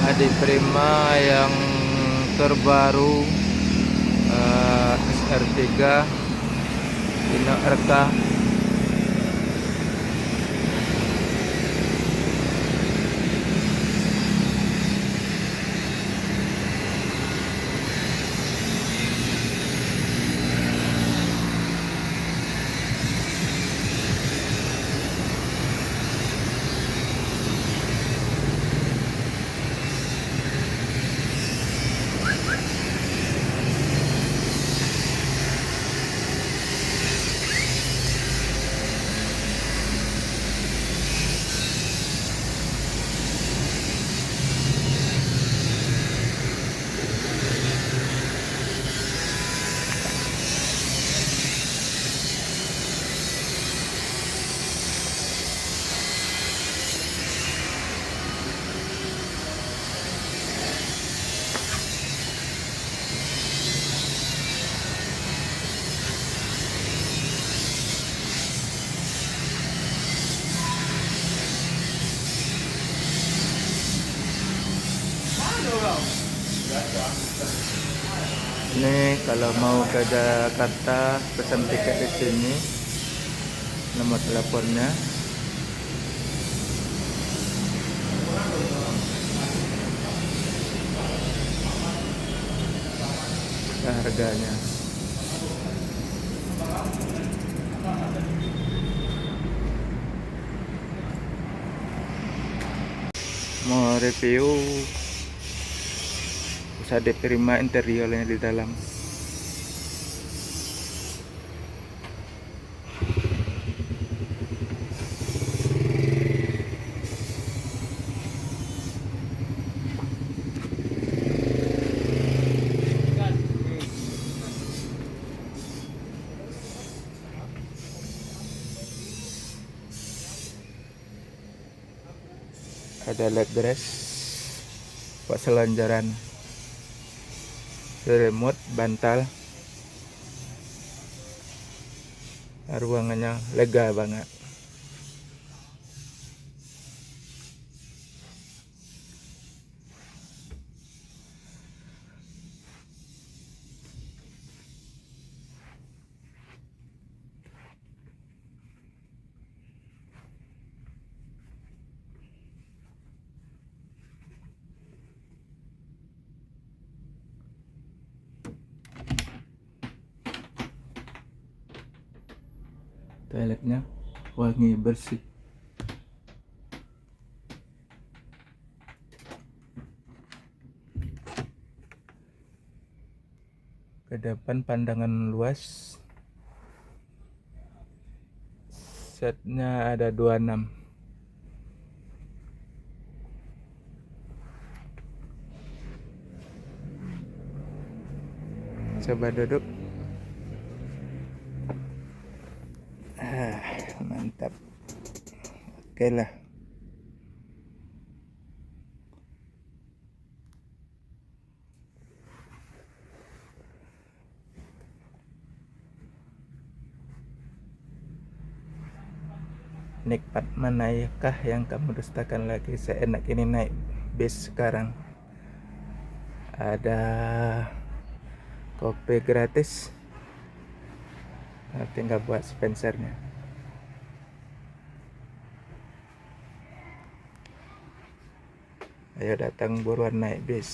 Adi Prima yang terbaru, SR3 Dino RK. Ini kalau mau ke Jakarta pesan tiket di sini, nomor teleponnya. Harganya. Mau review bisa diterima interiornya di dalam. Ada leg rest buat selanjaran, remote, bantal, ruangannya lega banget. Toiletnya wangi bersih. Ke depan pandangan luas. Setnya ada 26. Coba duduk. Mantap. Oke lah. Nikmat manakah yang kamu dustakan lagi? Seenak ini naik bis sekarang. Ada kopi gratis. Tinggal buat spencernya. Ayo datang buruan naik bis.